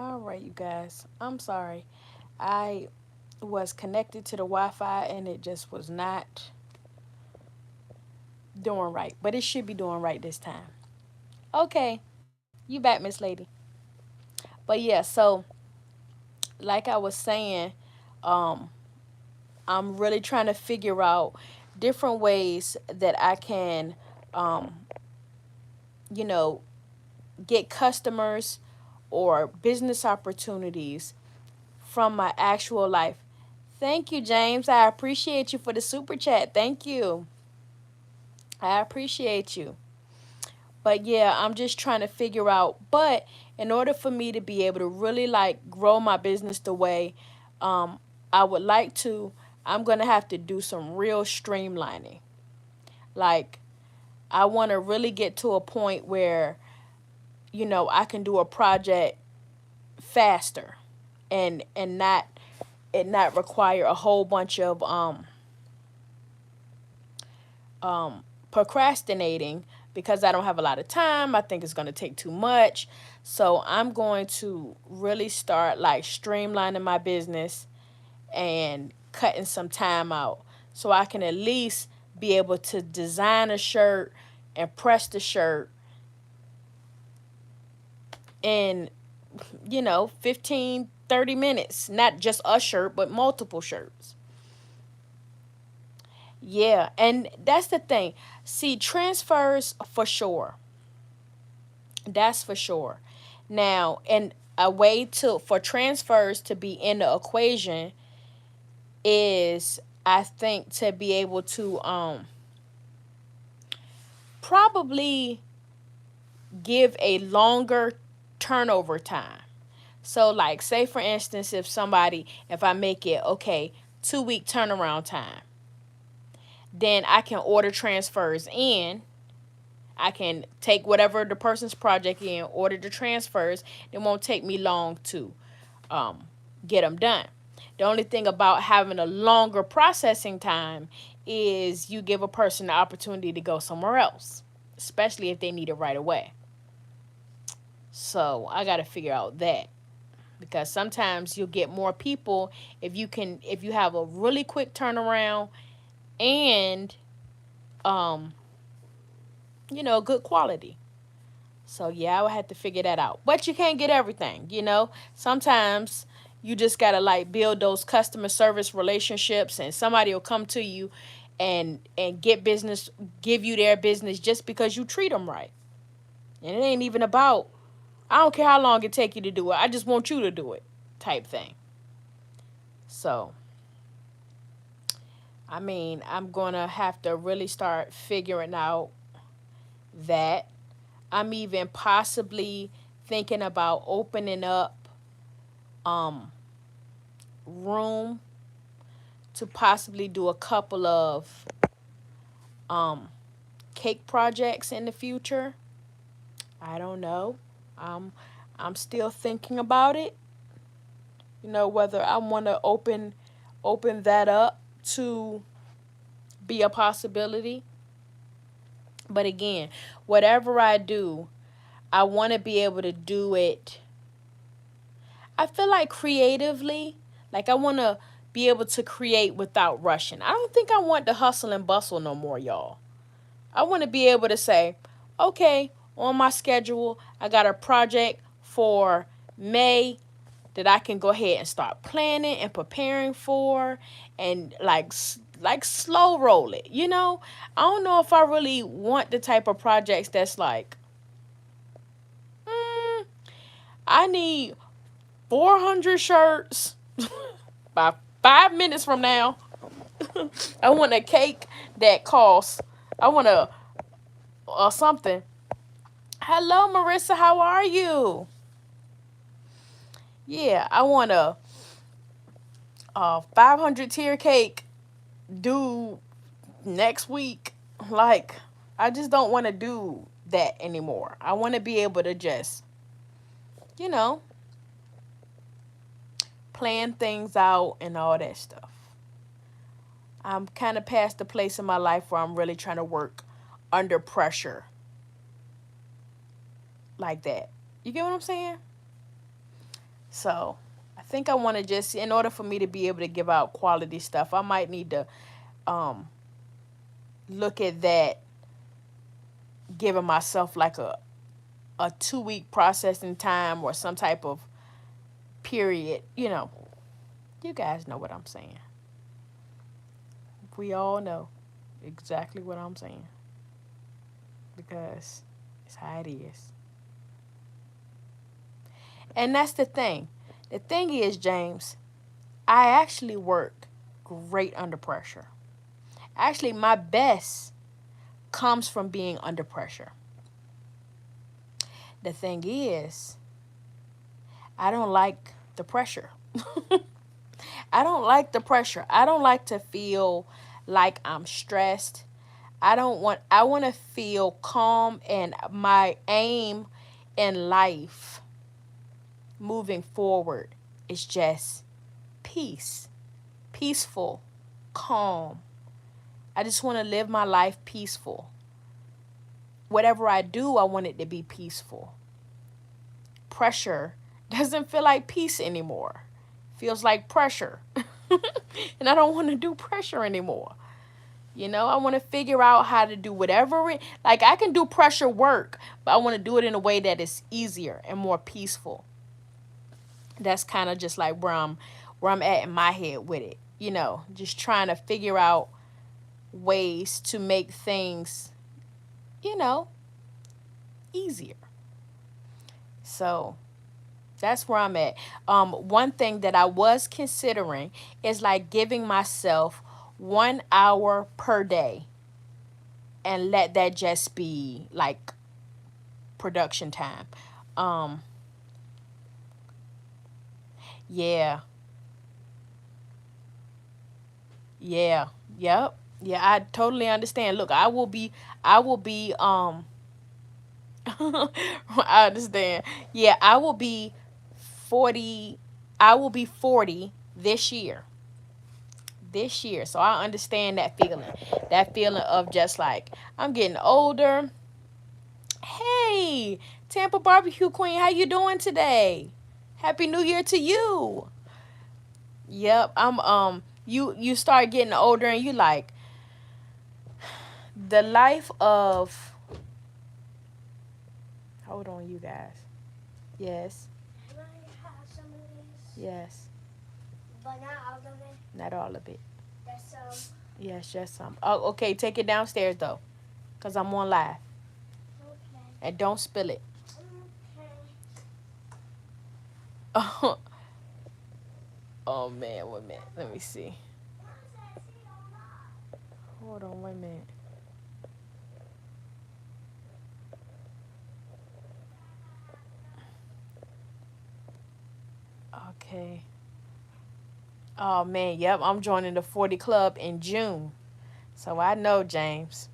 All right, you guys. I'm sorry. I was connected to the Wi-Fi and it just was not doing right, but it should be doing right this time. Okay, you back, Miss Lady. But yeah, so like I was saying, um, I'm really trying to figure out different ways that I can, um, you know, get customers or business opportunities from my actual life. Thank you, James. I appreciate you for the super chat. Thank you. I appreciate you. But yeah, I'm just trying to figure out. But in order for me to be able to really like grow my business the way um, I would like to, I'm going to have to do some real streamlining. Like, I want to really get to a point where, I can do a project faster and not require a whole bunch of procrastinating because I don't have a lot of time. I think it's going to take too much. So I'm going to really start like streamlining my business and cutting some time out so I can at least be able to design a shirt and press the shirt in 15, 30 minutes, not just a shirt but multiple shirts. Yeah, and that's the thing. See, transfers for sure. That's for sure. Now, and a way to for transfers to be in the equation is, I think, to be able to probably give a longer turnover time. So like, say for instance, if I make it, okay, 2 week turnaround time, then I can order transfers in. I can take whatever the person's project in, order the transfers. It won't take me long to um, get them done. The only thing about having a longer processing time is you give a person the opportunity to go somewhere else, especially if they need it right away. So I got to figure out that, because sometimes you'll get more people if you have a really quick turnaround and um, good quality. So yeah, I would have to figure that out. But you can't get everything. Sometimes you just gotta like build those customer service relationships, and somebody will come to you and get business, give you their business just because you treat them right. And it ain't even about, I don't care how long it take you to do it. I just want you to do it, type thing. So I mean, I'm gonna have to really start figuring out that. I'm even possibly thinking about opening up um room to possibly do a couple of um cake projects in the future. I don't know. Um I'm still thinking about it. Whether I want to open that up to be a possibility. But again, whatever I do, I want to be able to do it. I feel like creatively, like I want to be able to create without rushing. I don't think I want the hustle and bustle no more, y'all. I want to be able to say, okay, on my schedule, I got a project for May that I can go ahead and start planning and preparing for, and like slow roll it. I don't know if I really want the type of projects that's like, mm, I need 400 shirts by 5 minutes from now. I want a cake that costs, I want a something. Hello, Marissa. How are you? Yeah, I want a 500 tier cake due next week. Like, I just don't want to do that anymore. I want to be able to just, you know, plan things out and all that stuff. I'm kind of past the place in my life where I'm really trying to work under pressure like that. You get what I'm saying? So I think I want to just, in order for me to be able to give out quality stuff, I might need to um, look at that, giving myself like a 2 week processing time or some type of period. You guys know what I'm saying. We all know exactly what I'm saying because it's how it is. And that's the thing. The thing is, James, I actually work great under pressure. Actually, my best comes from being under pressure. The thing is, I don't like the pressure. I don't like the pressure. I don't like to feel like I'm stressed. I want to feel calm, and my aim in life moving forward is just peace. Peaceful, calm. I just want to live my life peaceful. Whatever I do, I want it to be peaceful. Pressure doesn't feel like peace anymore. Feels like pressure. And I don't want to do pressure anymore. I want to figure out how to do whatever like I can do pressure work, but I want to do it in a way that is easier and more peaceful. That's kind of just like where I'm at in my head with it. Just trying to figure out ways to make things, you know, easier. So that's where I'm at. One thing that I was considering is like giving myself 1 hour per day and let that just be like production time. Um, yeah, yeah, yep, yeah. I totally understand. Look, I will be. I understand. Yeah, I will be 40. I will be 40 this year. This year. So I understand that feeling. That feeling of just like I'm getting older. Hey, Tampa Barbecue Queen, how you doing today? Happy New Year to you. Yep, I'm you start getting older and you like the life of, hold on you guys. Yes. Can I have some of these? Yes. But not all of it. Not all of it. That's Yes, just some. Oh, okay, take it downstairs though. Cause I'm on live. okay. And don't spill it. Okay. Oh man, wait a minute. Let me see. Hold on, wait a minute. Okay. Oh man, yep, I'm joining the 40 club in June. So I know, James.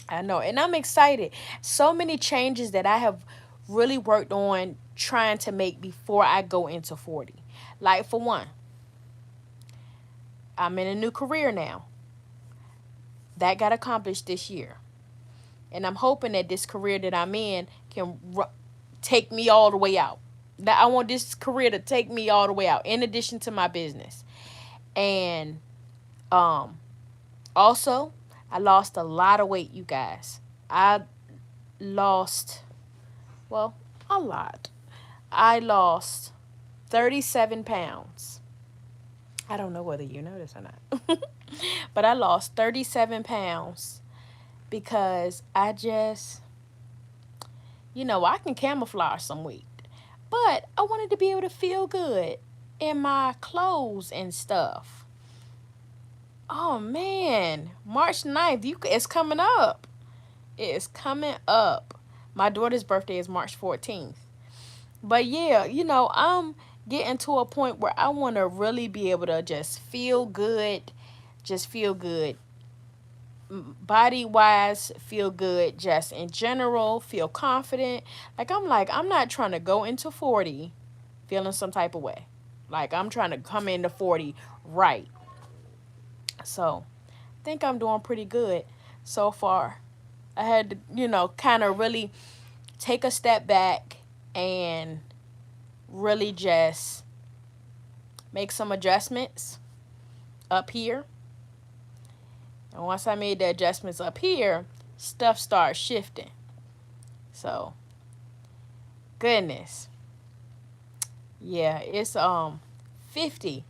I know. And I'm excited. So many changes that I have really worked on trying to make before I go into 40. Like for one, I'm in a new career now. That got accomplished this year. And I'm hoping that this career that I'm in can take me all the way out. That I want this career to take me all the way out in addition to my business. And um also, I lost a lot of weight, you guys. I lost, well, a lot. I lost 37 pounds. I don't know whether you know this or not. But I lost 37 pounds because I can camouflage some weight. But I wanted to be able to feel good in my clothes and stuff. Oh man, March 9th, it's coming up. It is coming up. My daughter's birthday is March 14th. But yeah, I'm getting to a point where I want to really be able to just feel good, body wise, feel good, just in general, feel confident. I'm not trying to go into 40 feeling some type of way. Like, I'm trying to come into 40 right. So, I think I'm doing pretty good so far. I had to, kind of really take a step back and really just make some adjustments up here. And once I made the adjustments up here, stuff started shifting. So, goodness. Yeah, it's 50.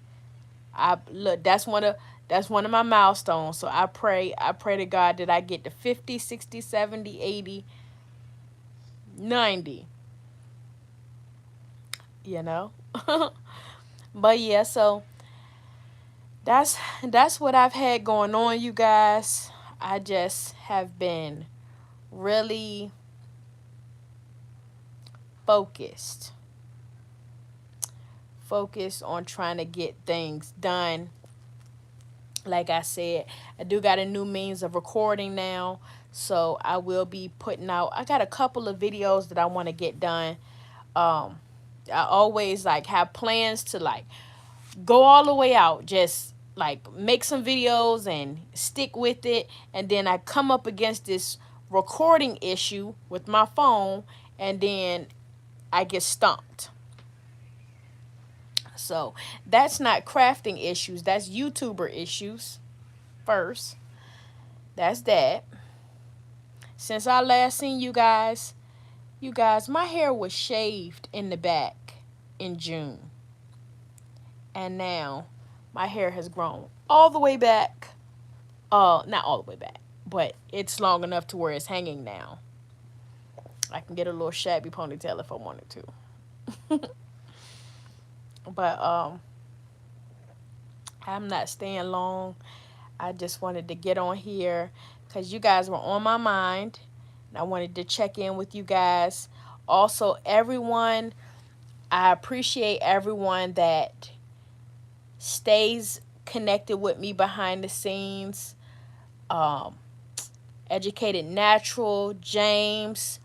I look, that's one of my milestones. So I pray to God that I get to 50, 60, 70, 80, 90, you know. But yeah, so that's what I've had going on, you guys. I just have been really focused focused on trying to get things done. Like I said, I do got a new means of recording now, so I will be putting out. I got a couple of videos that I want to get done. um I always like have plans to like go all the way out, just like make some videos and stick with it, and then I come up against this recording issue with my phone, and then I get stumped. So that's not crafting issues, that's YouTuber issues first. That's that. Since I last seen you guys, my hair was shaved in the back in June. And now my hair has grown all the way back. Not all the way back, but it's long enough to where it's hanging now. I can get a little shabby ponytail if I wanted to. But I'm not staying long. I just wanted to get on here because you guys were on my mind. And I wanted to check in with you guys. Also, everyone, I appreciate everyone that stays connected with me behind the scenes. Um, Educated Natural, James,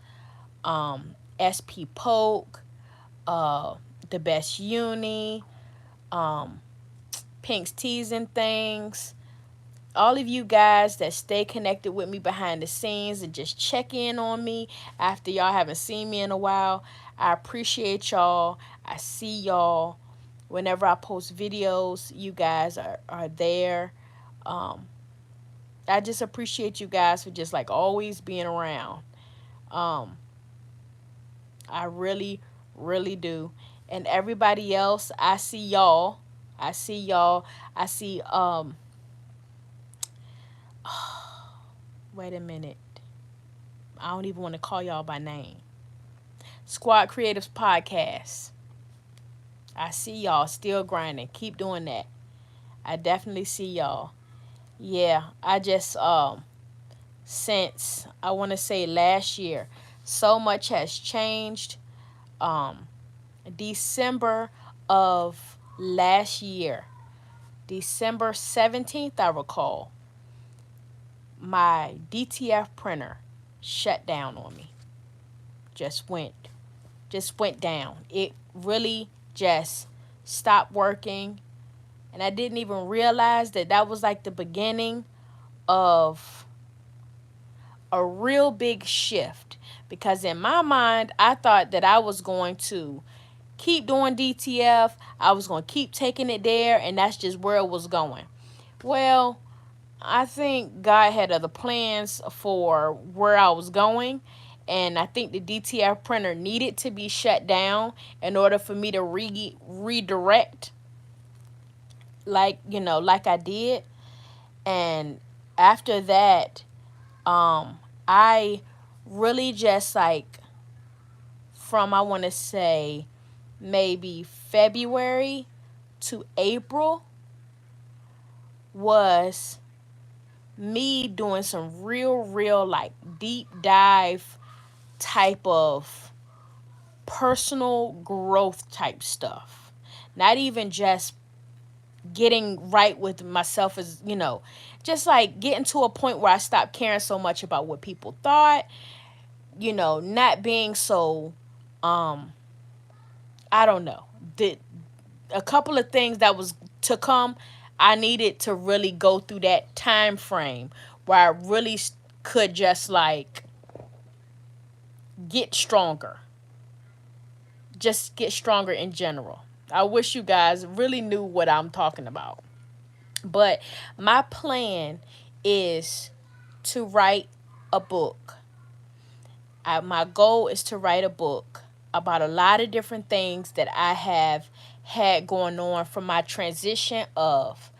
SP Polk, uh, The Best Uni, um, Pink's Teas and Things. All of you guys that stay connected with me behind the scenes and just check in on me after y'all haven't seen me in a while. I appreciate y'all. I see y'all. Whenever I post videos, you guys are there. Um, I just appreciate you guys for just like always being around. Um, I really, really do. And everybody else, I see y'all. I see y'all. I see wait a minute. I don't even want to call y'all by name. Squad Creatives Podcast. I see y'all still grinding. Keep doing that. I definitely see y'all. Yeah, I just since I want to say last year, so much has changed. Um December of last year, December 17th, I recall, my DTF printer shut down on me. Just went just went down. It really just stopped working, and I didn't even realize that that was like the beginning of a real big shift, because in my mind I thought that I was going to keep doing DTF. I was going to keep taking it there, and that's just where it was going. Well, I think God had other plans for where I was going, and I think the DTF printer needed to be shut down in order for me to redirect, like I did. And after that, I really just like, from, I want to say, maybe February to April, was me doing some real like deep dive type of personal growth type stuff. Not even just getting right with myself, as just like getting to a point where I stopped caring so much about what people thought, not being so, um I don't know. The A couple of things that was to come, I needed to really go through that time frame where I really could just like get stronger, just get stronger in general. I wish you guys really knew what I'm talking about. But my plan is to write a book. My goal is to write a book about a lot of different things that I have had going on from my transition of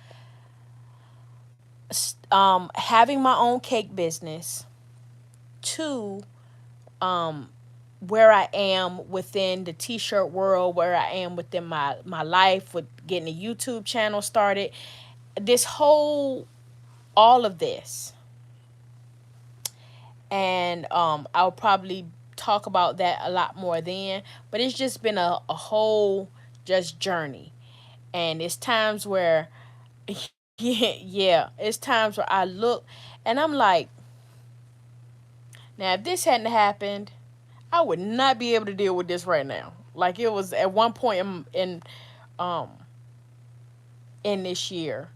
having my own cake business to where I am within the t-shirt world, where I am within my life with getting a YouTube channel started. This whole all of this. And I'll probably talk about that a lot more then, but it's just been a whole just journey. And it's times where yeah, it's times where I look and I'm like, now if this hadn't happened, I would not be able to deal with this right now. Like it was at one point um in this year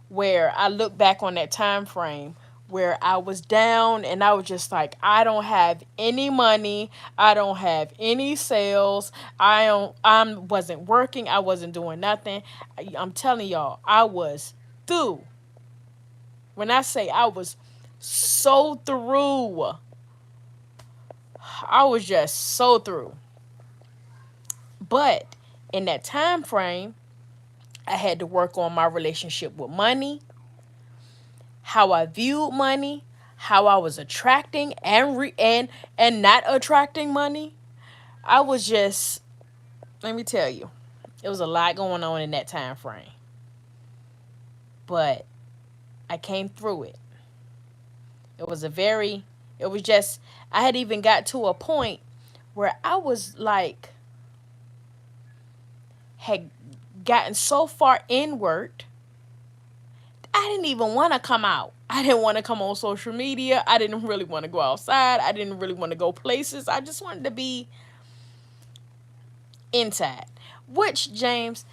where I look back on that time frame where I was down and I was just like, I don't have any money, I don't have any sales, I wasn't working, I wasn't doing nothing. I'm telling y'all, I was through. When I say I was so through, I was just so through. But in that time frame, I had to work on my relationship with money, how I viewed money, how I was attracting and not attracting money. I was just, let me tell you, it was a lot going on in that time frame. But I came through it. It was a very it was just I had even got to a point where I was like had gotten so far inward, I didn't even want to come out. I didn't want to come on social media. I didn't really want to go outside. I didn't really want to go places. I just wanted to be inside. Which, James,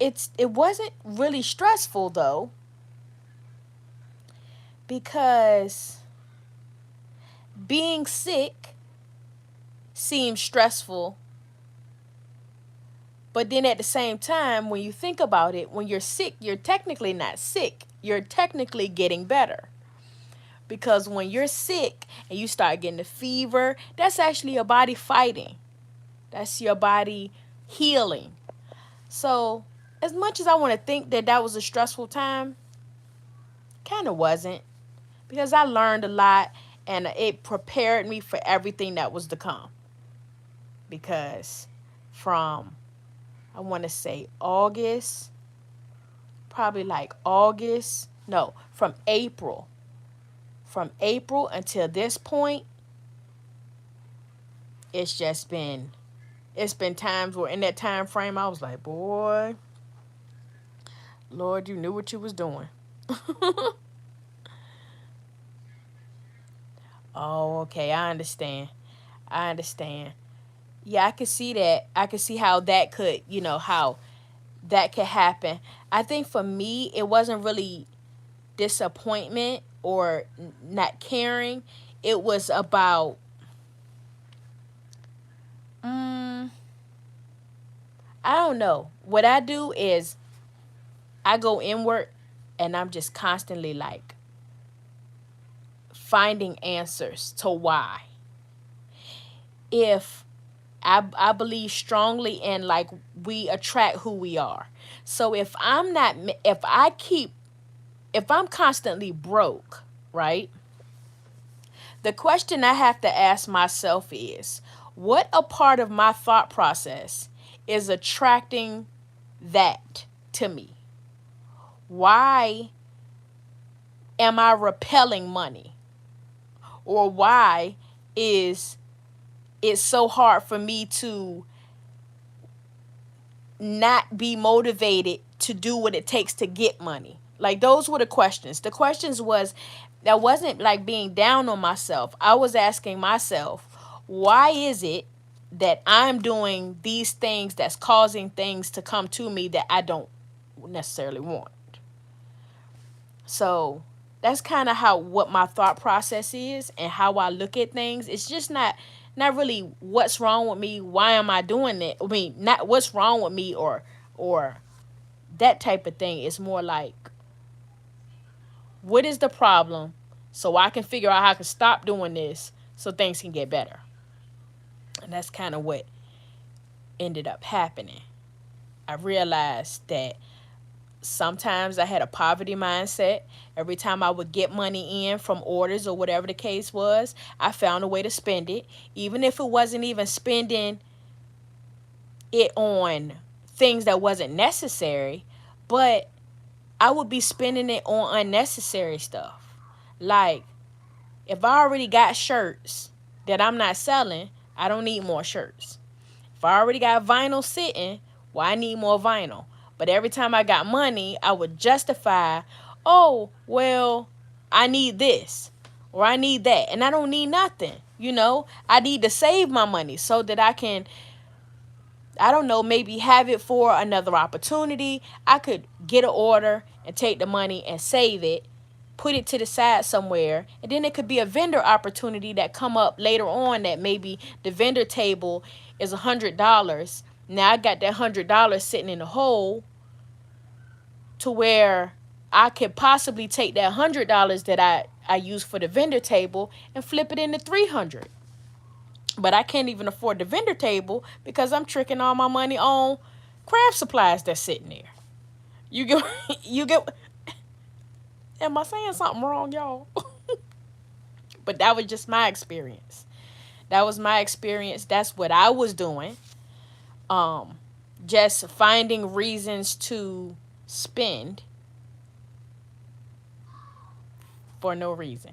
it wasn't really stressful though, because being sick seems stressful. But then at the same time, when you think about it, when you're sick, you're technically not sick. You're technically getting better. Because when you're sick and you start getting a fever, that's actually your body fighting. That's your body healing. So, as much as I want to think that that was a stressful time, kind of wasn't. Because I learned a lot and it prepared me for everything that was to come. Because from, I want to say August, probably like August, no, from April. From April until this point, it's just been it's been times where in that time frame I was like, boy, Lord, you knew what you was doing. Oh, okay, I understand. I understand. Yeah, I could see that. I could see how that could, how that could happen. I think for me, it wasn't really disappointment or not caring. It was about, mm, I don't know. What I do is I go inward and I'm just constantly like finding answers to why. If I believe strongly in like we attract who we are. So if I'm not, if I'm constantly broke, right? The question I have to ask myself is, what a part of my thought process is attracting that to me? Why am I repelling money? Or why is it so hard for me to not be motivated to do what it takes to get money? Like those were the questions. The questions was that wasn't like being down on myself. I was asking myself, why is it that I'm doing these things that's causing things to come to me that I don't necessarily want? So that's kind of how what my thought process is and how I look at things. It's just not really what's wrong with me, why am I doing it? I mean, not what's wrong with me or that type of thing. It's more like what is the problem so I can figure out how I can stop doing this so things can get better. And that's kind of what ended up happening. I realized that sometimes I had a poverty mindset. Every time I would get money in from orders or whatever the case was, I found a way to spend it, even if it wasn't even spending it on things that wasn't necessary, but I would be spending it on unnecessary stuff. Like if I already got shirts that I'm not selling, I don't need more shirts. If I already got vinyl sitting, well, I need more vinyl. But every time I got money, I would justify, oh, well, I need this or I need that. And I don't need nothing. I need to save my money so that I can, I don't know, maybe have it for another opportunity. I could get an order and take the money and save it, put it to the side somewhere, and then it could be a vendor opportunity that come up later on that maybe the vendor table is $100. Now I got that $100 sitting in the hole to where I could possibly take that $100 that I use for the vendor table and flip it into 300. But I can't even afford the vendor table because I'm tricking all my money on craft supplies that's sitting there. You get you get am I saying something wrong, y'all? But that was just my experience. That was my experience. That's what I was doing. Um just finding reasons to spend for no reason.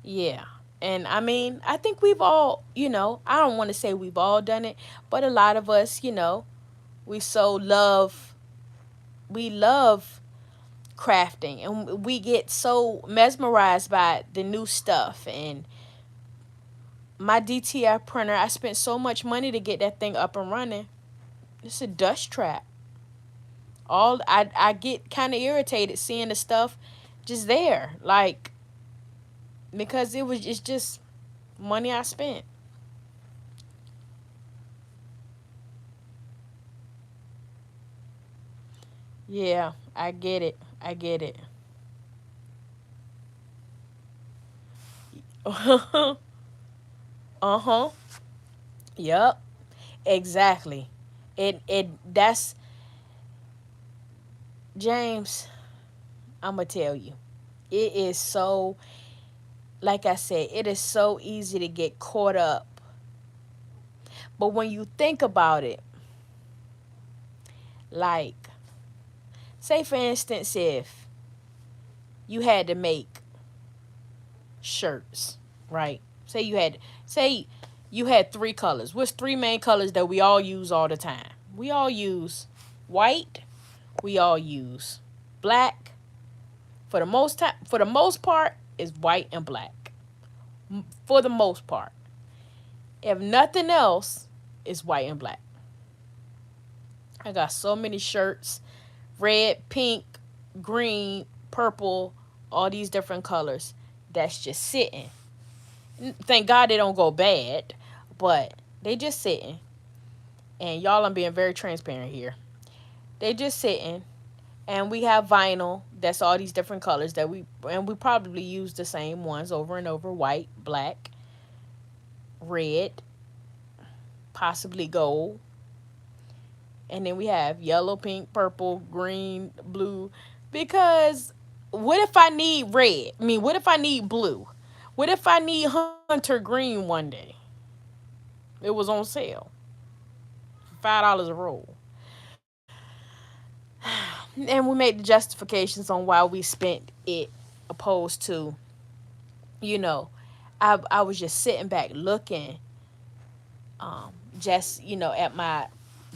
Yeah. And I mean, I think we've all, I don't want to say we've all done it, but a lot of us, we so love crafting and we get so mesmerized by the new stuff. And my DTI printer, I spent so much money to get that thing up and running. It's a dust trap. I get kind of irritated seeing the stuff just there, like, because it's just money I spent. Yeah, I get it. I get it. Uh-huh. Yep. Exactly. It that's James, I'm gonna tell you. It is so, like I said, it is so easy to get caught up. But when you think about it, like, say for instance, if you had to make shirts, right? Say you had three colors. What's three main colors that we all use all the time? We all use white, we all use black. For the most part is white and black. For the most part. If nothing else, it's white and black. I got so many shirts, red, pink, green, purple, all these different colors that's just sitting. Thank God they don't go bad, but they just sitting. And y'all, I'm being very transparent here. They just sitting, and we have vinyl that's all these different colors that we probably use the same ones over and over: white, black, red, possibly gold, and then we have yellow, pink, purple, green, blue. Because what if I need red? I mean, what if I need blue? What if I need hunter green one day? It was on sale, $5 a roll. And we made the justifications on why we spent it, opposed to, you know, I was just sitting back looking, just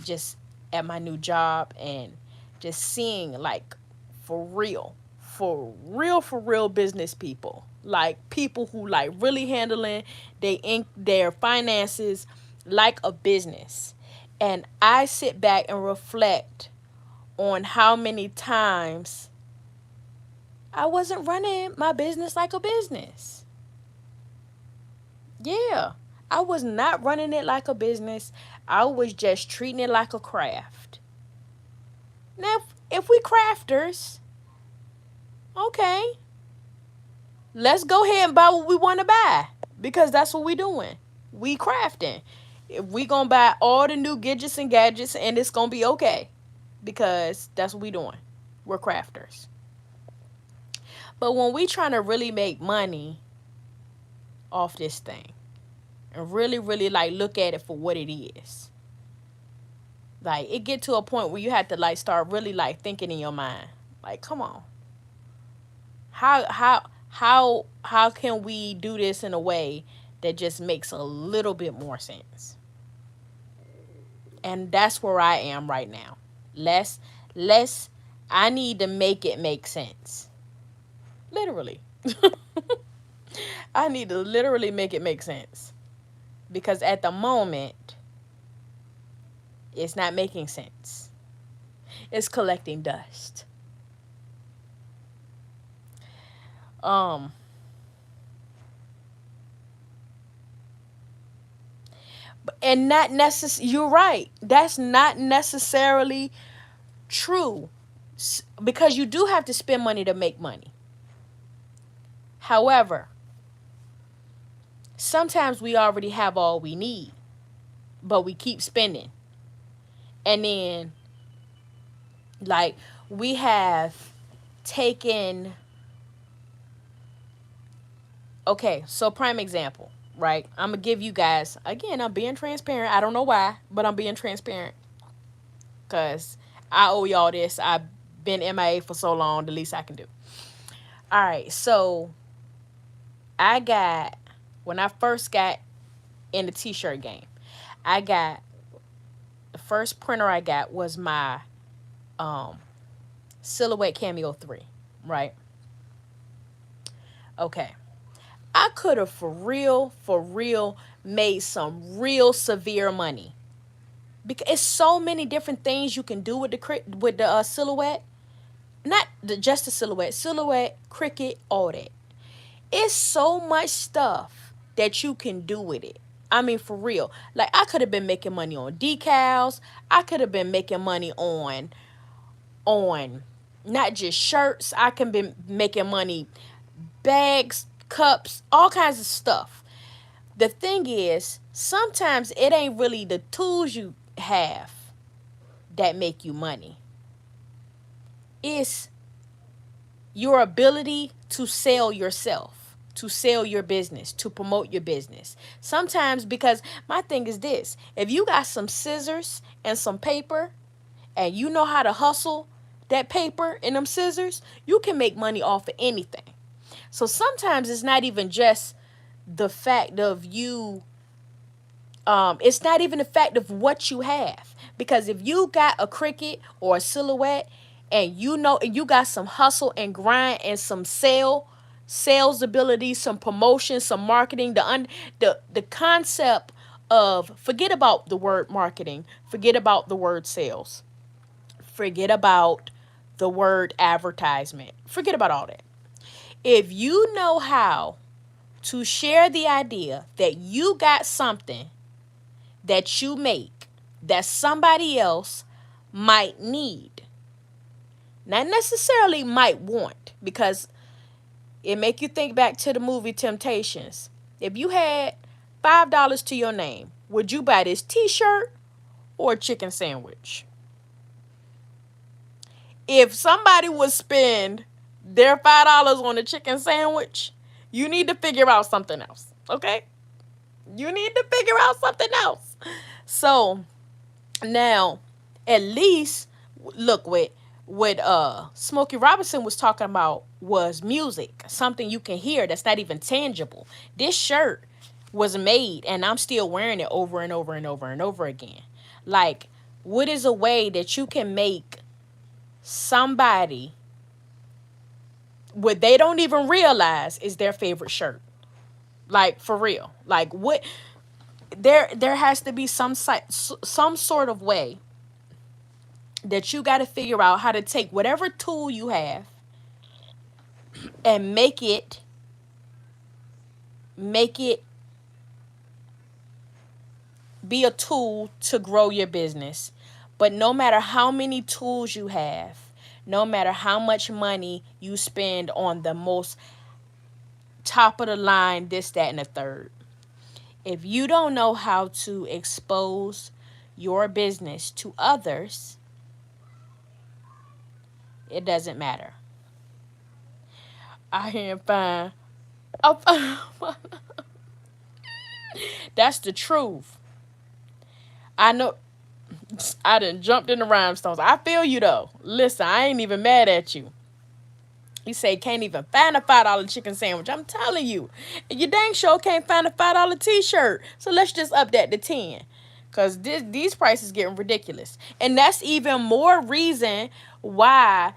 just at my new job, and just seeing, like, for real, for real business people, like people who like really handling their finances like a business. And I sit back and reflect on how many times I wasn't running my business like a business. Yeah. I was not running it like a business. I was just treating it like a craft. Now, if we crafters, okay, let's go ahead and buy what we want to buy because that's what we doing. We crafting. If we gonna buy all the new gadgets and gadgets, and it's gonna be okay because that's what we doing. We're crafters. But when we trying to really make money off this thing and really, really like look at it for what it is, like it get to a point where you have to like start really like thinking in your mind, like, come on, how can we do this in a way that just makes a little bit more sense? And that's where I am right now. Less I need to make it make sense. Literally. I need to literally make it make sense. Because at the moment, it's not making sense. It's collecting dust. Um and not necess you're right. That's not necessarily true. Because you do have to spend money to make money. However, sometimes we already have all we need, but we keep spending. And then, like, we have taken, okay, so prime example, right? I'm going to give you guys, again, I'm being transparent. I don't know why, but I'm being transparent because I owe y'all this. I've been MIA for so long, the least I can do. All right, so I got, when I first got in the t-shirt game, I got, the first printer I got was my um Silhouette Cameo 3, right? Okay. I could have for real made some real severe money. Because it's so many different things you can do with the silhouette. Not just the silhouette, cricket, all that. It's so much stuff that you can do with it. I mean, for real. Like, I could have been making money on decals. I could have been making money on not just shirts. I can be making money bags, cups, all kinds of stuff. The thing is, sometimes it ain't really the tools you have that make you money. It's your ability to sell yourself, to sell your business, to promote your business. Sometimes, because my thing is this, if you got some scissors and some paper and you know how to hustle that paper and them scissors, you can make money off of anything. So sometimes it's not even just the fact of you, it's not even the fact of what you have. Because if you got a cricket or a silhouette and you know and you got some hustle and grind and some sales ability, some promotion, some marketing, the concept of, forget about the word marketing, forget about the word sales, forget about the word advertisement, forget about all that. If you know how to share the idea that you got something that you make that somebody else might need, not necessarily might want, because it make you think back to the movie Temptations. If you had $5 to your name, would you buy this t-shirt or a chicken sandwich? If somebody would spend their $5 on a chicken sandwich, you need to figure out something else. Okay? You need to figure out something else. So now, at least, look, what Smokey Robinson was talking about was music, something you can hear that's not even tangible. This shirt was made, and I'm still wearing it over and over and over and over again. Like, what is a way that you can make somebody what they don't even realize is their favorite shirt? Like, for real. Like, what? There has to be some sort of way that you got to figure out how to take whatever tool you have and make it be a tool to grow your business. But no matter how many tools you have, no matter how much money you spend on the most top of the line, this, that, and the third, if you don't know how to expose your business to others, it doesn't matter. I can't find. Oh, that's the truth. I know. I done jumped in the rhinestones. I feel you though. Listen, I ain't even mad at you. You say can't even find a $5 chicken sandwich. I'm telling you, you dang sure can't find a $5 t-shirt. So let's just up that to 10, cause these prices getting ridiculous, and that's even more reason why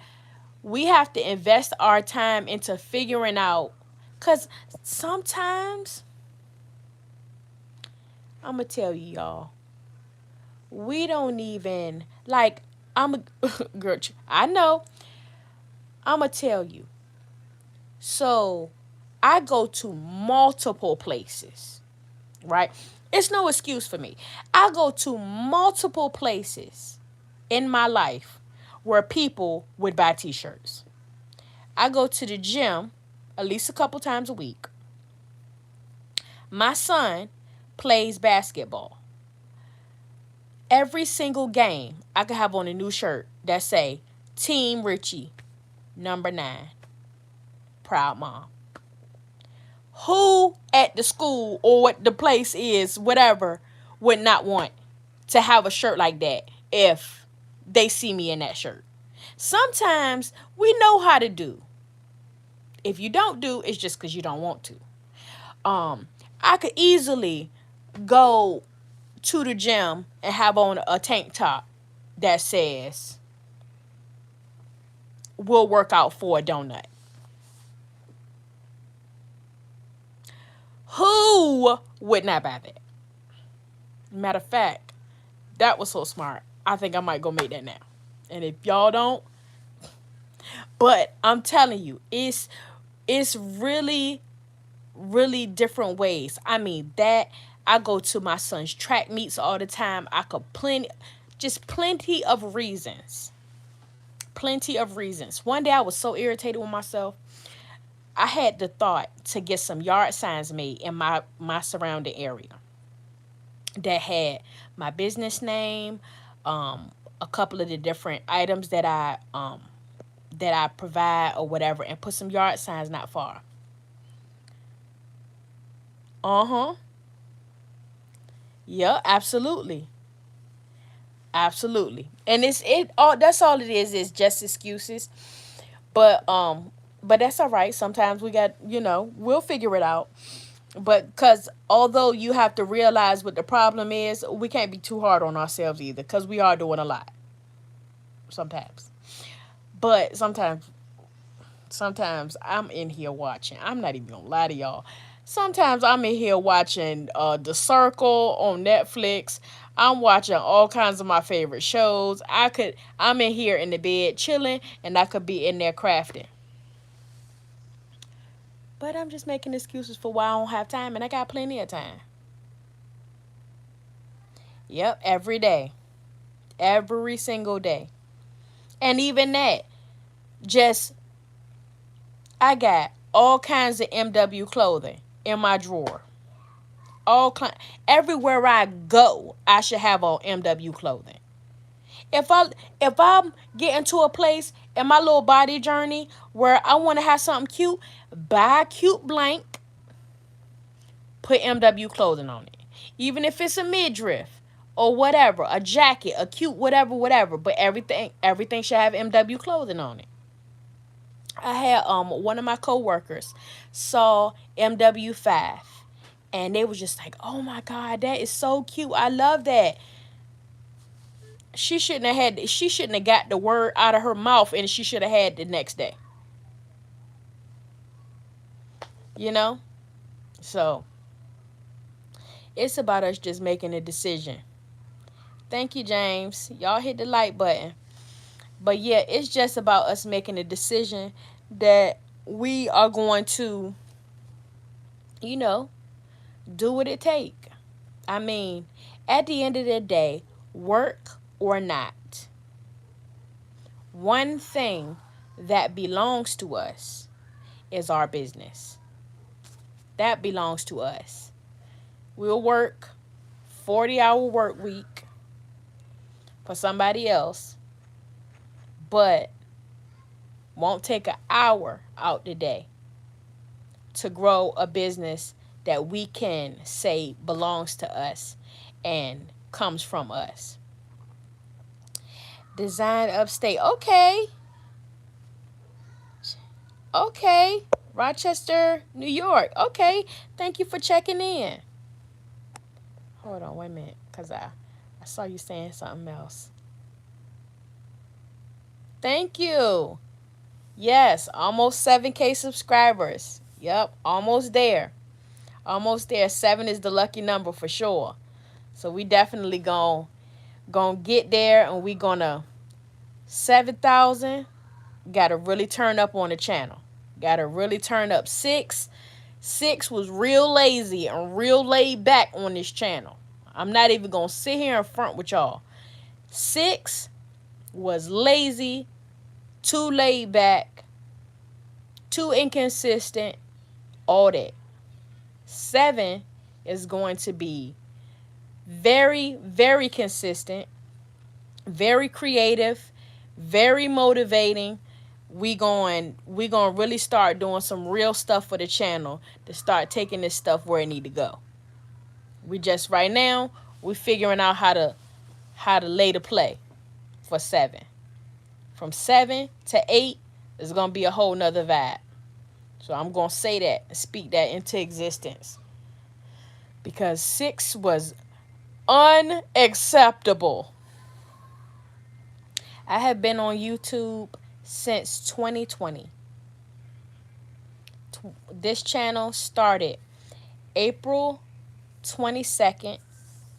we have to invest our time into figuring out. Cause sometimes I'm gonna tell you, y'all, we don't even like. I'm a girl. I know. I'm gonna tell you. So I go to multiple places, right? It's no excuse for me. I go to multiple places in my life where people would buy t-shirts. I go to the gym at least a couple times a week. My son plays basketball. Every single game, I could have on a new shirt that say Team Richie, number 9, proud mom. Who at the school or what the place is, whatever, would not want to have a shirt like that if they see me in that shirt? Sometimes we know how to do. If you don't do, it's just because you don't want to. I could easily go to the gym and have on a tank top that says "We'll work out for a donut." Who would not buy that? Matter of fact, that was so smart. I think I might go make that now. And if y'all don't, but I'm telling you, it's really really different ways. I mean, that I go to my son's track meets all the time. I could plenty just plenty of reasons. Plenty of reasons. One day I was so irritated with myself. I had the thought to get some yard signs made in my surrounding area that had my business name, a couple of the different items that I provide or whatever, and put some yard signs not far. Uh-huh. Yeah, absolutely. Absolutely. And it's it all that's all it is just excuses. But that's all right. Sometimes we got, we'll figure it out. But cuz although you have to realize what the problem is, we can't be too hard on ourselves either, cuz we are doing a lot sometimes. But sometimes I'm in here watching. I'm not even gonna lie to y'all. Sometimes I'm in here watching The Circle on Netflix. I'm watching all kinds of my favorite shows. I'm in here in the bed chilling, and I could be in there crafting. But I'm just making excuses for why I don't have time, and I got plenty of time. Yep, every day. Every single day. And even that, just I got all kinds of MW clothing in my drawer. All everywhere I go, I should have on MW clothing. If I if I'm getting to a place in my little body journey where I want to have something cute, buy a cute blank, put MW clothing on it. Even if it's a midriff or whatever, a jacket, a cute whatever, whatever. But everything should have MW clothing on it. I had one of my coworkers saw MW5, and they was just like, "Oh my god, that is so cute. I love that." She shouldn't have got the word out of her mouth, and she should have had the next day. You know? So, it's about us just making a decision. Thank you, James. Y'all hit the like button. But yeah, it's just about us making a decision that we are going to, you know, do what it take. I mean, At the end of the day, work or not, one thing that belongs to us is our business. That belongs to us. We'll work 40-hour work week for somebody else, but won't take an hour out the day to grow a business that we can say belongs to us and comes from us. Design upstate. Okay. Okay. Rochester, New York. Okay. Thank you for checking in. Hold on, wait a minute, because I saw you saying something else. Thank you. Yes, almost 7K subscribers. Yep, almost there. Almost there. 7 is the lucky number for sure. So we definitely gonna get there, and we gonna 7,000. Gotta really turn up on the channel. Gotta really turn up. Six was real lazy and real laid back on this channel. I'm not even gonna sit here in front with y'all. 6 was lazy, too laid back, too inconsistent, all that. 7 is going to be very, very consistent, very creative, very motivating. We going to really start doing some real stuff for the channel to start taking this stuff where it need to go. We just right now we figuring out how to lay the play for 7. From 7 to 8 is going to be a whole nother vibe. So I'm going to say that and speak that into existence. Because 6 was unacceptable. I have been on YouTube since 2020. This channel started April 22nd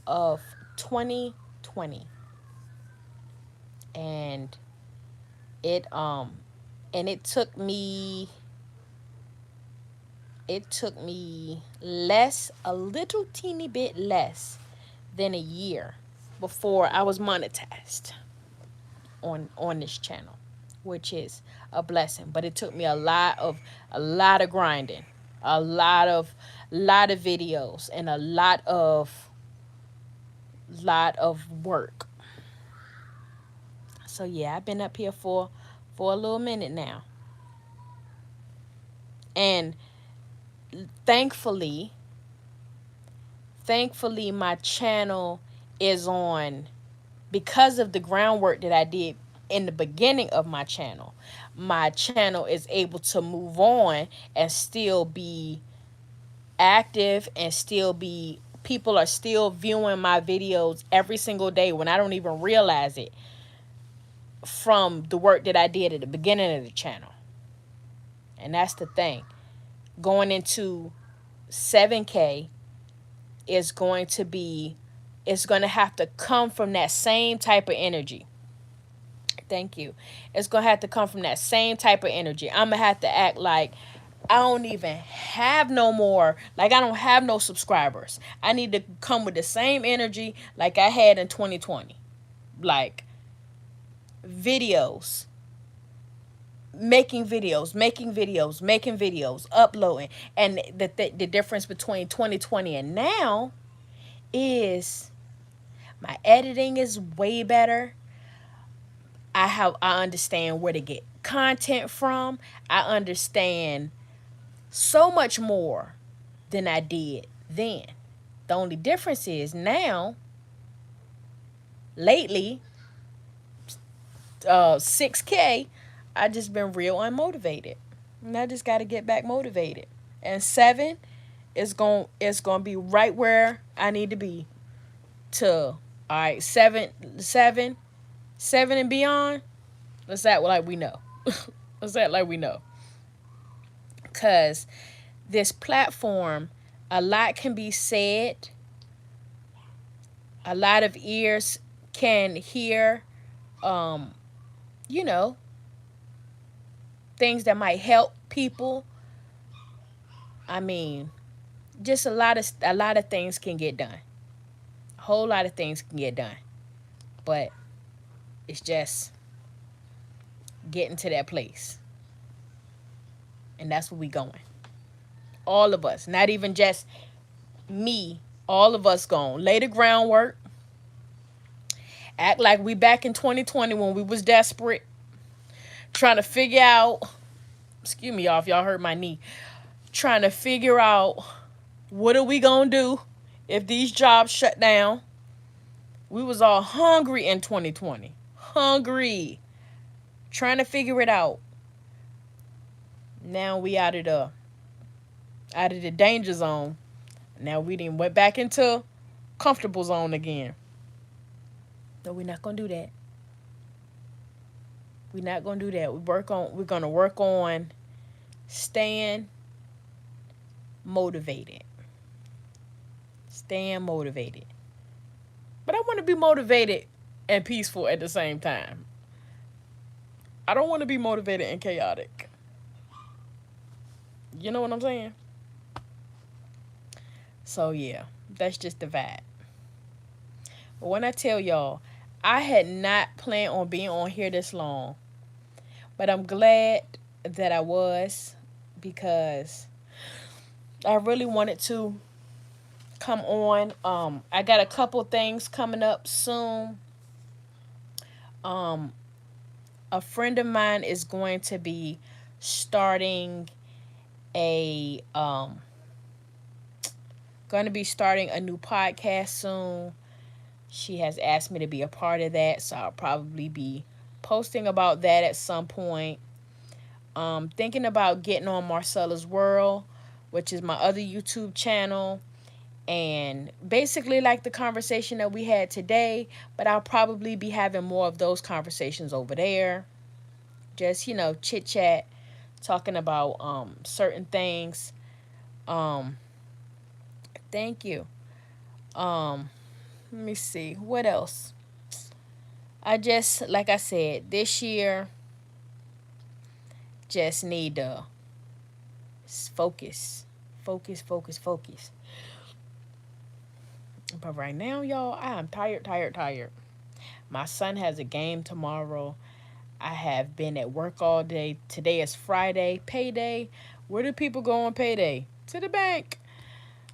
of 2020. And it took me a little teeny bit less than a year before I was monetized on this channel, which is a blessing. But it took me a lot of grinding, a lot of videos, and a lot of work. So yeah, I've been up here for a little minute now. And thankfully my channel is on, because of the groundwork that I did in the beginning of my channel is able to move on and still be active, and still be, people are still viewing my videos every single day when I don't even realize it, from the work that I did at the beginning of the channel. And that's the thing. Going into 7K is going to have to come from that same type of energy. Thank you. It's going to have to come from that same type of energy. I'm going to have to act like I don't even have no more, like I don't have no subscribers. I need to come with the same energy like I had in 2020. Like videos, making videos, uploading. And the difference between 2020 and now is my editing is way better. I understand where to get content from. I understand so much more than I did then. The only difference is now, lately, 6K, I just been real unmotivated. And I just got to get back motivated. And 7 is going to be right where I need to be to, all right, 7 and beyond. Let's act like we know. Let's act like we know. Because this platform, a lot can be said. A lot of ears can hear, things that might help people. I mean, just a lot of things can get done. Whole lot of things can get done, but it's just getting to that place, and that's where we going. All of us, not even just me. All of us going lay the groundwork, act like we back in 2020 when we was desperate, trying to figure out. Excuse me, y'all, if y'all hurt my knee. Trying to figure out what are we gonna do if these jobs shut down. We was all hungry in 2020, hungry, trying to figure it out. Now we out of the danger zone. Now we didn't went back into comfortable zone again. No, we're not gonna do that. We're not gonna do that. We're gonna work on staying motivated. Staying motivated. But I want to be motivated and peaceful at the same time. I don't want to be motivated and chaotic. You know what I'm saying? So yeah, that's just the vibe. But when I tell y'all, I had not planned on being on here this long, but I'm glad that I was because I really wanted to come on. I got a couple things coming up soon. Um, a friend of mine is going to be starting a a new podcast soon. She has asked me to be a part of that, so I'll probably be posting about that at some point. Thinking about getting on Marcella's World, which is my other YouTube channel, and basically like the conversation that we had today, but I'll probably be having more of those conversations over there. Just, chit chat, talking about certain things. Um, thank you. Let me see. What else? I just, like I said, this year just need to focus. Focus, focus, focus. But right now, y'all, I am tired, tired, tired. My son has a game tomorrow. I have been at work all day. Today is Friday, payday. Where do people go on payday? To the bank.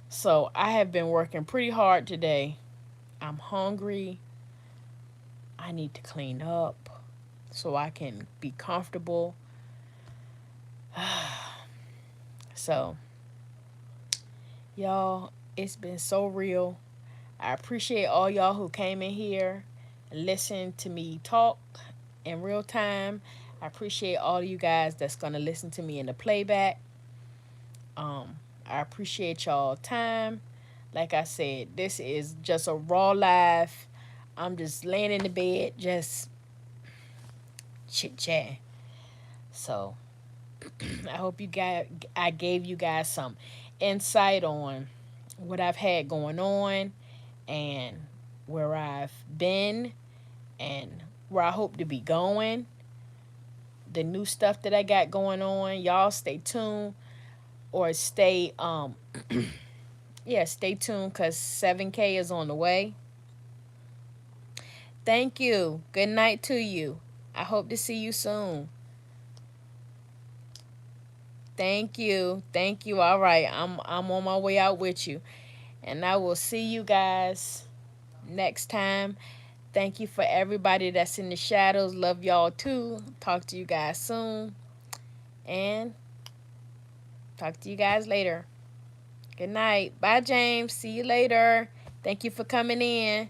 So I have been working pretty hard today. I'm hungry. I need to clean up so I can be comfortable. So, y'all, it's been so real. I appreciate all y'all who came in here and listened to me talk in real time. I appreciate all of you guys that's going to listen to me in the playback. I appreciate y'all time. Like I said, this is just a raw live. I'm just laying in the bed, just chit chat. So I hope I gave you guys some insight on what I've had going on and where I've been and where I hope to be going. The new stuff that I got going on. Y'all stay tuned or stay tuned cuz 7K is on the way. Thank you. Good night to you. I hope to see you soon. Thank you. Thank you. All right. I'm on my way out with you. And I will see you guys next time. Thank you for everybody that's in the shadows. Love y'all too. Talk to you guys soon. And talk to you guys later. Good night. Bye, James. See you later. Thank you for coming in.